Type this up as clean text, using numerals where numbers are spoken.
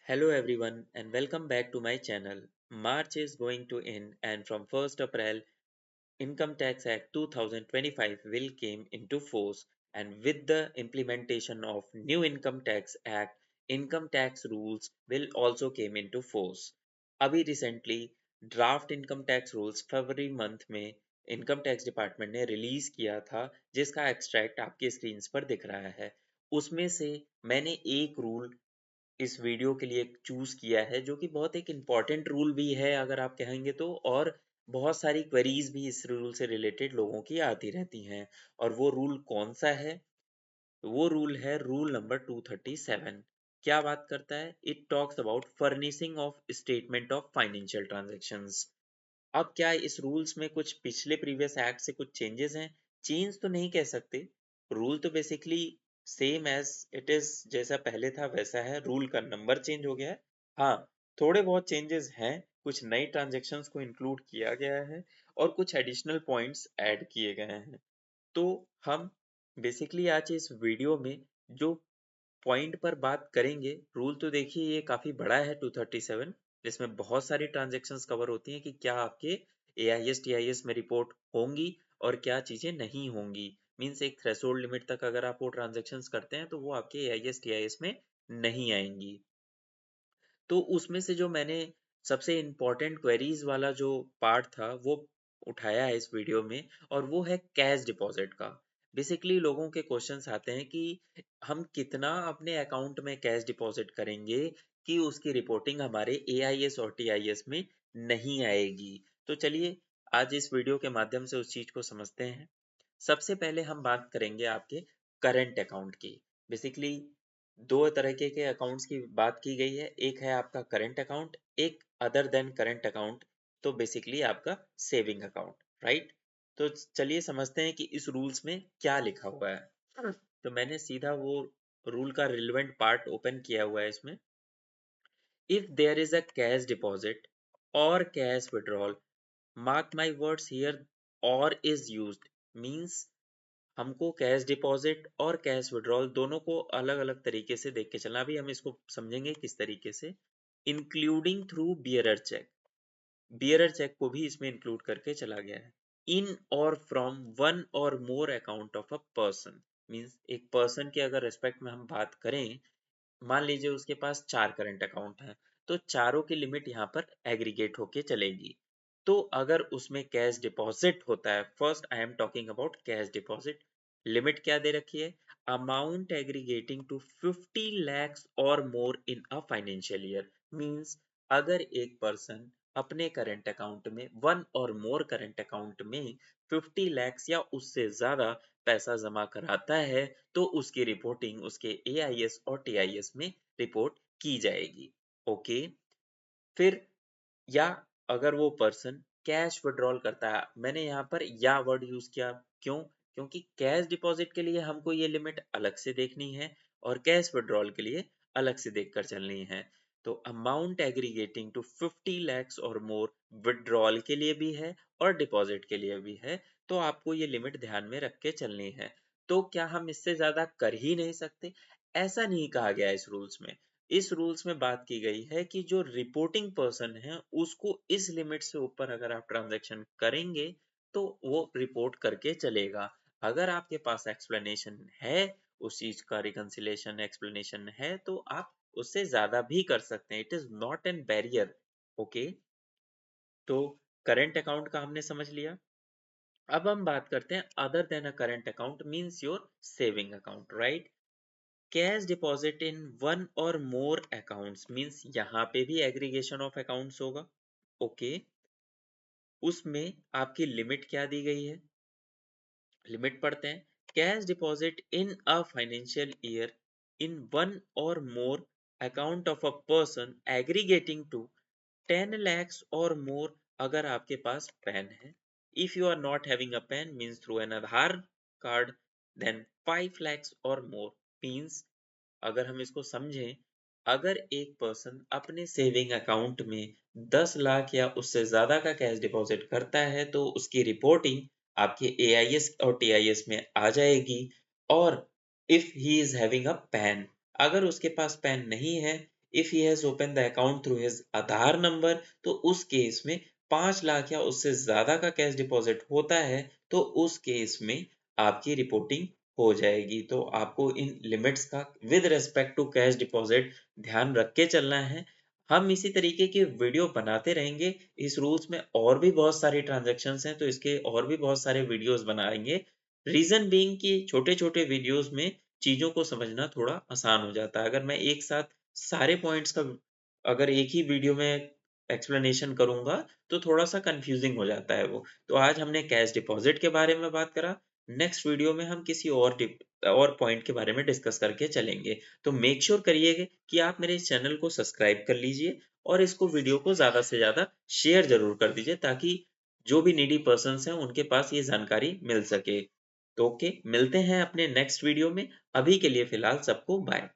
Hello everyone and welcome back to my channel. March is going to end and from 1st April Income Tax Act 2025 will came into force, and with the implementation of new Income Tax Act income tax rules will also came into force. अभी recently draft income tax rules फरवरी month में income tax department ने release किया था, जिसका extract आपके screen पर दिख रहा है। उसमें से मैंने एक रूल इस वीडियो के लिए चूज किया है, जो कि बहुत एक इम्पॉर्टेंट रूल भी है अगर आप कहेंगे तो, और बहुत सारी क्वेरीज भी इस रूल से रिलेटेड लोगों की आती रहती हैं। और वो रूल कौन सा है? वो रूल है रूल नंबर 237। क्या बात करता है? It talks about furnishing of statement of financial transactions. अब क्या इस रूल्स में कुछ पिछले प्रीवियस एक्ट से कुछ चेंजेस हैं? चेंज तो नहीं कह सकते, रूल तो basically same as it is, जैसा पहले था वैसा है। रूल का नंबर चेंज हो गया है। हाँ, थोड़े बहुत चेंजेस हैं, कुछ नई ट्रांजेक्शन्स को इंक्लूड किया गया है और कुछ एडिशनल पॉइंट्स ऐड किए गए हैं। तो हम बेसिकली आज इस वीडियो में जो पॉइंट पर बात करेंगे, रूल तो देखिए ये काफी बड़ा है 237, जिसमें बहुत सारी ट्रांजेक्शन्स कवर होती हैं कि क्या आपके एआईएस टीआईएस में रिपोर्ट होंगी और क्या चीजें नहीं होंगी। मींस एक थ्रेशोल्ड लिमिट तक अगर आप वो ट्रांजेक्शन्स करते हैं तो वो आपके एआईएस टीआईएस में नहीं आएंगी। तो उसमें से जो मैंने सबसे इम्पोर्टेंट क्वेरीज वाला जो पार्ट था वो उठाया है इस वीडियो में, और वो है कैश डिपॉजिट का। बेसिकली लोगों के क्वेश्चंस आते हैं कि हम कितना अपने अकाउंट में कैश डिपॉजिट करेंगे कि उसकी रिपोर्टिंग हमारे एआईएस और टीआईएस में नहीं आएगी। तो चलिए आज इस वीडियो के माध्यम से उस चीज को समझते हैं। सबसे पहले हम बात करेंगे आपके करंट अकाउंट की। बेसिकली दो तरीके के अकाउंट्स की बात की गई है, एक है आपका करंट अकाउंट, एक अदर देन करंट अकाउंट, तो बेसिकली आपका सेविंग अकाउंट, राइट। तो चलिए समझते हैं कि इस रूल्स में क्या लिखा हुआ है। तो मैंने सीधा वो रूल का रिलेवेंट पार्ट ओपन किया हुआ है इसमें। If there is a cash deposit और cash withdrawal, mark my words here, और इज यूज्ड मींस हमको कैश डिपॉजिट और कैश विड्रॉल दोनों को अलग अलग तरीके से देख के चलना। अभी हम इसको समझेंगे किस तरीके से। Including through bearer cheque, bearer cheque को भी इसमें इंक्लूड करके चला गया है। इन और फ्रॉम वन और more account of a person, means एक पर्सन के अगर रेस्पेक्ट में हम बात करें, मान लीजिए उसके पास 4 करंट अकाउंट हैं, तो चारों की लिमिट यहाँ पर एग्रीगेट होके चलेगी। तो अगर उसमें कैश डिपॉजिट होता है, first I am talking about cash deposit, limit क्या दे रखी है? अमाउंट एग्रीगेटिंग टू 50 lakhs और मोर इन अ फाइनेंशियल ईयर। मींस अगर एक पर्सन अपने करंट अकाउंट में, वन और मोर करंट अकाउंट में 50 lakhs या उससे ज्यादा पैसा जमा कराता है, तो उसकी रिपोर्टिंग उसके एआईएस और टीआईएस में रिपोर्ट की जाएगी। ओके। फिर या अगर वो पर्सन कैश विड्रॉल करता है, मैंने यहाँ पर या वर्ड यूज किया, क्यों? क्योंकि कैश डिपॉजिट के लिए हमको ये लिमिट अलग से देखनी है और कैश विड्रॉल के लिए अलग से देखकर चलनी है। तो अमाउंट एग्रीगेटिंग टू 50 lakhs और मोर विड्रॉल के लिए भी है और डिपॉजिट के लिए भी है, तो आपको ये लिमिट ध्यान में रख के चलनी है। तो क्या हम इससे ज्यादा कर ही नहीं सकते? ऐसा नहीं कहा गया इस रूल्स में। इस रूल्स में बात की गई है कि जो रिपोर्टिंग पर्सन है उसको इस लिमिट से ऊपर अगर आप ट्रांजैक्शन करेंगे तो वो रिपोर्ट करके चलेगा। अगर आपके पास एक्सप्लेनेशन है, उस चीज का रिकंसिलेशन एक्सप्लेनेशन है, तो आप उससे ज्यादा भी कर सकते हैं। It is not an barrier. Okay. तो करंट अकाउंट का हमने समझ लिया। अब हम बात करते हैं other than a current account, means your saving account, right. Cash deposit in one और मोर अकाउंट्स मींस यहाँ पे भी एग्रीगेशन ऑफ अकाउंट्स होगा। ओके। उसमें आपकी लिमिट क्या दी गई है? लिमिट पढ़ते हैं। Cash deposit in a financial year in one और more account of a person aggregating to 10 lakhs और मोर, अगर आपके पास पेन है। If you are not having a PAN means through an Aadhaar card, then 5 lakhs और मोर means, अगर हम इसको समझें, अगर एक पर्सन अपने सेविंग अकाउंट में 10 लाख या उससे ज्यादा का कैश डिपॉजिट करता है, तो उसकी रिपोर्टिंग आपके एआईएस और टीआईएस में आ जाएगी। और if he is having a pan, अगर उसके पास पैन नहीं है, if he has open the account through his Aadhaar number, तो उस केस में 5 लाख या उससे ज्यादा का कैश डिपॉजिट होता है तो उस केस में आपकी रिपोर्टिंग हो जाएगी। तो आपको इन लिमिट्स का with respect to cash deposit ध्यान रख के चलना है। हम इसी तरीके के वीडियो बनाते रहेंगे। इस रूल्स में और भी बहुत सारी ट्रांजैक्शंस हैं, तो इसके और भी बहुत सारे वीडियोस बनाएंगे। रीजन बीइंग कि छोटे-छोटे वीडियोस में चीज़ों को समझना थोड़ा आसान हो जाता है। अगर मैं एक साथ सारे पॉइंट्स का अगर एक ही वीडियो में एक्सप्लेनेशन करूँगा, तो थोड़ा-सा कन्फ्यूज़िंग हो जाता है वो। तो आज हमने कैश डिपॉज़िट के बारे में बात करा, नेक्स्ट वीडियो में हम किसी और पॉइंट के बारे में डिस्कस करके चलेंगे। तो मेक श्योर करिए कि आप मेरे इस चैनल को सब्सक्राइब कर लीजिए और इसको वीडियो को ज़्यादा से ज़्यादा शेयर ज़रूर कर दीजिए, ताकि जो भी नीडी पर्सन्स हैं, उनके पास ये जानकारी मिल सके। तो ओके, मिलते हैं अपने नेक्स्ट वीडियो में। अभी के लिए फ़िलहाल सबको बाय।